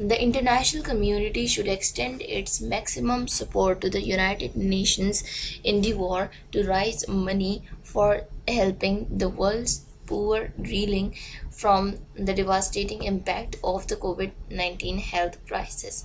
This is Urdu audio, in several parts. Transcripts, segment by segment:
The international community should extend its maximum support to the United Nations in the war to raise money for helping the world's poor reeling from the devastating impact of the COVID-19 health crisis.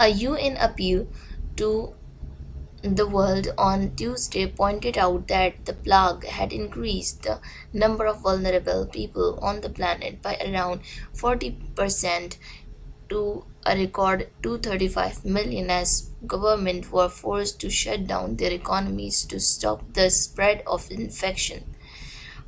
A UN appeal to the world on Tuesday pointed out that the plague had increased the number of vulnerable people on the planet by around 40% to a record 235 million as governments were forced to shut down their economies to stop the spread of infection.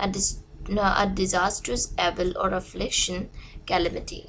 a disastrous evil or affliction, calamity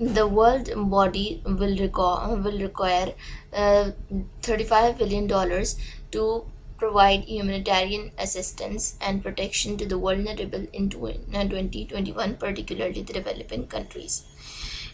The world body will require $35 billion to provide humanitarian assistance and protection to the vulnerable in 2021, particularly the developing countries.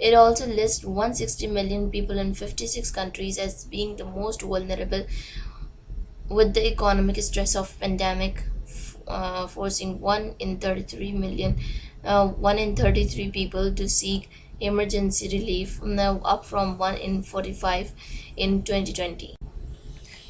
It also lists 160 million people in 56 countries as being the most vulnerable, with the economic stress of pandemic forcing 1 in 33 people to seek emergency relief, now up from 1 in 45 in 2020.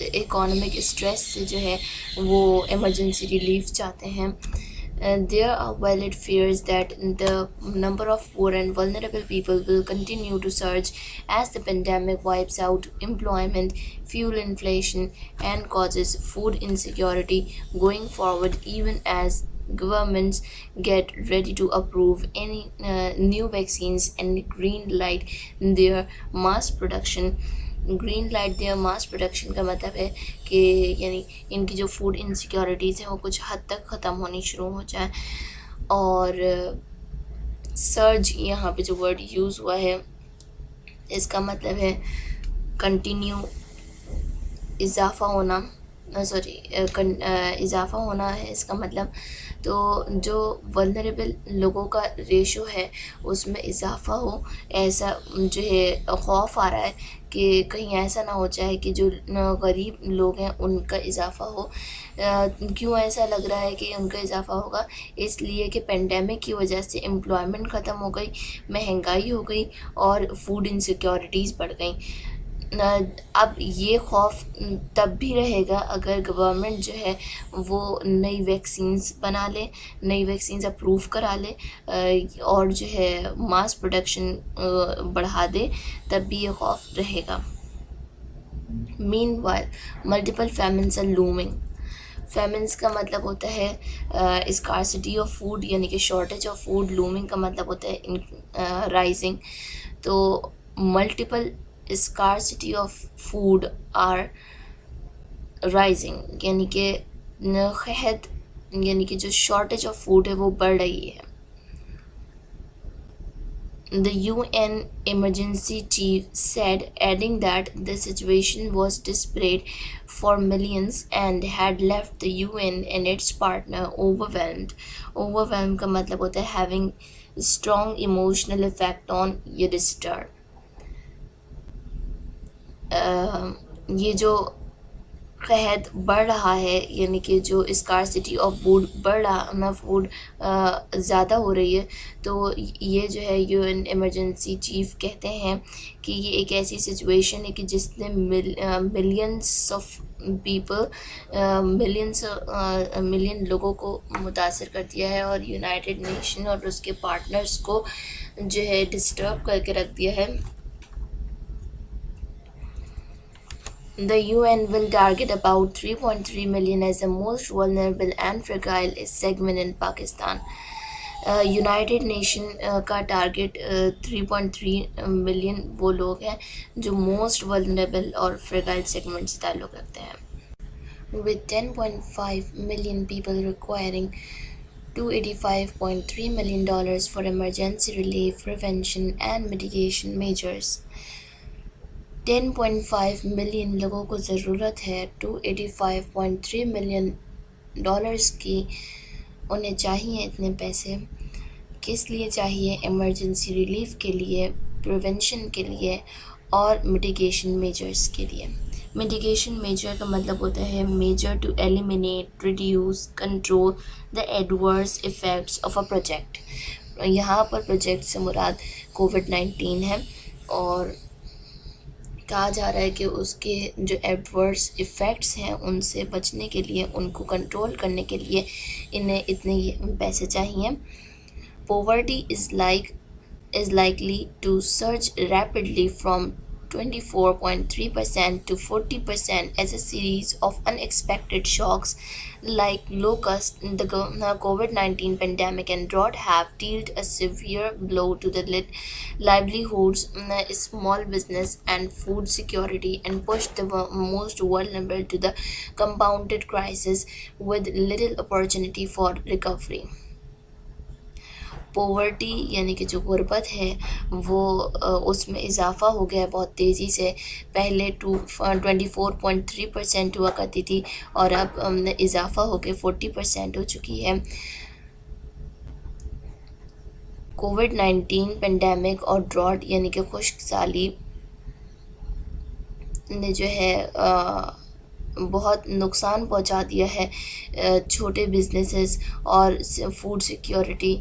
Economic stress سے جو ہے وہ ایمرجنسی ریلیف چاہتے ہیں. There are valid fears that the number of poor and vulnerable people will continue to surge as the pandemic wipes out employment, fuel inflation, and causes food insecurity going forward, even as governments get ready to approve any new vaccines and their mass production. Green light دیا ماس پروڈکشن کا مطلب ہے کہ یعنی ان کی جو فوڈ انسیکیورٹیز ہیں وہ کچھ حد تک ختم ہونی شروع ہو جائیں. اور سرج یہاں پہ جو ورڈ یوز ہوا ہے اس کا مطلب ہے کنٹینیو اضافہ ہونا، اضافہ ہونا ہے اس کا مطلب. تو جو ولنریبل لوگوں کا ریشو ہے اس میں اضافہ ہو، ایسا جو ہے خوف آ رہا ہے کہ کہیں ایسا نہ ہو جائے کہ جو غریب لوگ ہیں ان کا اضافہ ہو. کیوں ایسا لگ رہا ہے کہ ان کا اضافہ ہوگا؟ اس لیے کہ پینڈیمک کی وجہ سے امپلائمنٹ ختم ہو گئی، مہنگائی ہو گئی اور فوڈ انسیکیورٹیز بڑھ گئیں. اب یہ خوف تب بھی رہے گا اگر گورنمنٹ جو ہے وہ نئی ویکسینز بنا لے، نئی ویکسینز اپروو کرا لے اور جو ہے ماس پروڈکشن بڑھا دے، تب بھی یہ خوف رہے گا. Meanwhile, multiple famines are looming. فیمنس کا مطلب ہوتا ہے اسکارسٹی آف فوڈ، یعنی کہ شارٹیج آف فوڈ. لومنگ کا مطلب ہوتا ہے رائزنگ. تو multiple scarcity of food are rising, یعنی کہ قحط، یعنی کہ جو شارٹیج آف فوڈ ہے وہ بڑھ رہی ہے. The UN emergency chief said, adding that the situation was desperate for millions and had left the UN and its partner overwhelmed. Overwhelmed کا مطلب ہوتا ہے having strong emotional effect on your disaster. یہ جو قحط بڑھ رہا ہے، یعنی کہ جو اسکارسٹی آف فوڈ بڑھ رہا نا، فوڈ زیادہ ہو رہی ہے، تو یہ جو ہے یو این ایمرجنسی چیف کہتے ہیں کہ یہ ایک ایسی سچویشن ہے کہ جس نے ملینس آف پیپل، ملین لوگوں کو متاثر کر دیا ہے اور یونائٹڈ نیشن اور اس کے پارٹنرز کو جو ہے ڈسٹرب کر کے رکھ دیا ہے. The UN will target about 3.3 million as the most vulnerable and fragile segment in Pakistan. United nation کا ٹارگیٹ 3.3 ملین وہ لوگ ہیں جو موسٹ ولنریبل اور فریگائل سیگمنٹ سے تعلق رکھتے ہیں. With 10.5 million people requiring $285.3 million for emergency relief, prevention and mitigation measures. 10.5 million لوگوں کو ضرورت ہے $285.3 ملین کی. انہیں چاہیے اتنے پیسے. کس لیے چاہیے؟ ایمرجنسی ریلیف کے لیے، پریونشن کے لیے اور میٹیگیشن میجرز کے لیے. میٹیگیشن میجر کا مطلب ہوتا ہے major to eliminate, reduce, control the adverse effects of a project. یہاں پر پروجیکٹ سے مراد کووڈ-19 ہے اور کہا جا رہا ہے کہ اس کے جو ایڈورس ایفیکٹس ہیں ان سے بچنے کے لیے، ان کو کنٹرول کرنے کے لیے انہیں اتنے پیسے چاہیے. Poverty is likely to surge rapidly from 24.3% to 40% as a series of unexpected shocks like locusts. The COVID-19 pandemic and drought have dealt a severe blow to the livelihoods, small business and food security, and pushed the most vulnerable to the compounded crisis with little opportunity for recovery. Poverty یعنی کہ جو غربت ہے وہ اس میں اضافہ ہو گیا ہے بہت تیزی سے. پہلے 24.3% ہوا کرتی تھی اور اب اضافہ ہو کے 40% ہو چکی ہے. کووڈ-19 پینڈیمک اور ڈراٹ یعنی کہ خشک سالی نے جو ہے بہت نقصان پہنچا دیا ہے چھوٹے بزنسز اور فوڈ سیکیورٹی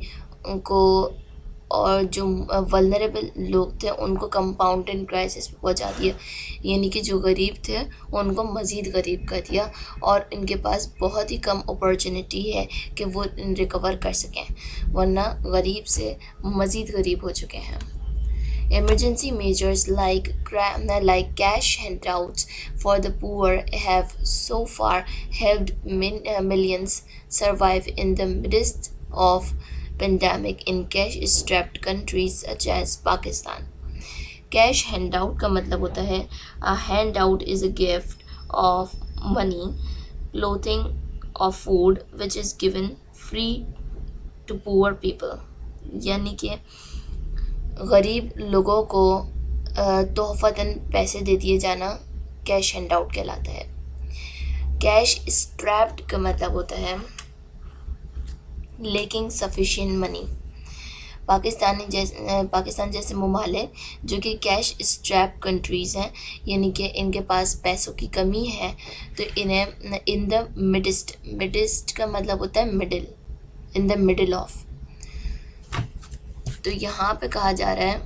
کو اور جو ولنریبل لوگ تھے ان کو کمپاؤنڈنگ کرائسس پہ پہنچا دیا، یعنی کہ جو غریب تھے ان کو مزید غریب کر دیا، اور ان کے پاس بہت ہی کم اپرچونٹی ہے کہ وہ ریکور کر سکیں، ورنہ غریب سے مزید غریب ہو چکے ہیں۔ Emergency measures like cash handouts for the poor have so far helped millions survive in the midst of pandemic in cash-strapped countries such as Pakistan. Cash handout کا مطلب ہوتا ہے a handout is a gift of money, clothing or food which is given free to poor people. یعنی کہ غریب لوگوں کو تحفتاً پیسے دے دیے جانا کیش ہینڈ آؤٹ کہلاتا ہے۔ کیش اسٹریپڈ کا مطلب ہوتا ہے لیکنگ سفیشینٹ منی۔ پاکستان جیسے ممالک جو کہ کیش اسٹریپ کنٹریز ہیں، یعنی کہ ان کے پاس پیسوں کی کمی ہے، تو انہیں ان دا مڈسٹ کا مطلب ہوتا ہے middle, in the middle of. تو یہاں پہ کہا جا رہا ہے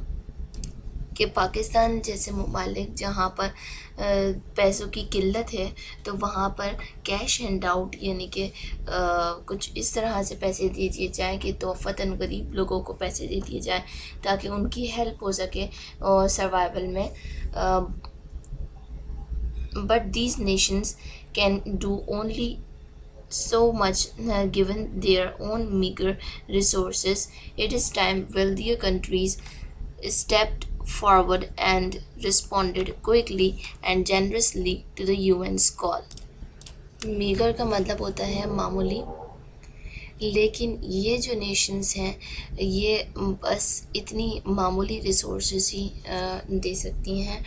کہ پاکستان جیسے ممالک جہاں پر پیسوں کی قلت ہے، تو وہاں پر کیش ہینڈ آؤٹ یعنی کہ کچھ اس طرح سے پیسے دے دیے جائیں کہ تحفتاً غریب لوگوں کو پیسے دے دیے جائیں تاکہ ان کی ہیلپ ہو سکے سروائیول میں۔ But these nations can do only so much given their own meager resources. It is time wealthier countries stepped forward and responded quickly and generously to the UN's call. Meagre کا مطلب ہوتا ہے معمولی، لیکن یہ جو نیشنز ہیں یہ بس اتنی معمولی ریسورسز ہی دے سکتی ہیں،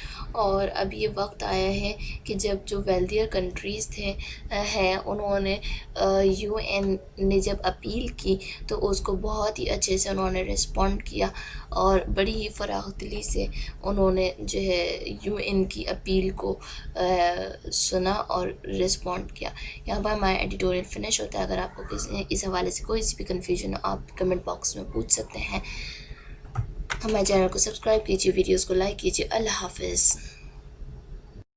اور اب یہ وقت آیا ہے کہ جب جو ویلدیئر کنٹریز ہیں انہوں نے یو این نے جب اپیل کی تو اس کو بہت ہی اچھے سے انہوں نے رسپونڈ کیا، اور بڑی ہی فراخ دلی سے انہوں نے جو ہے یو این کی اپیل کو سنا اور رسپونڈ کیا۔ یہاں پر ہمارا ایڈیٹوریل فنش ہوتا ہے۔ اگر آپ کو اس حوالے سے کوئی سی بھی کنفیوژن ہو آپ کمنٹ باکس میں پوچھ سکتے ہیں۔ ہمارے چینل کو سبسکرائب کیجیے، ویڈیوز کو لائک کیجیے۔ اللہ حافظ۔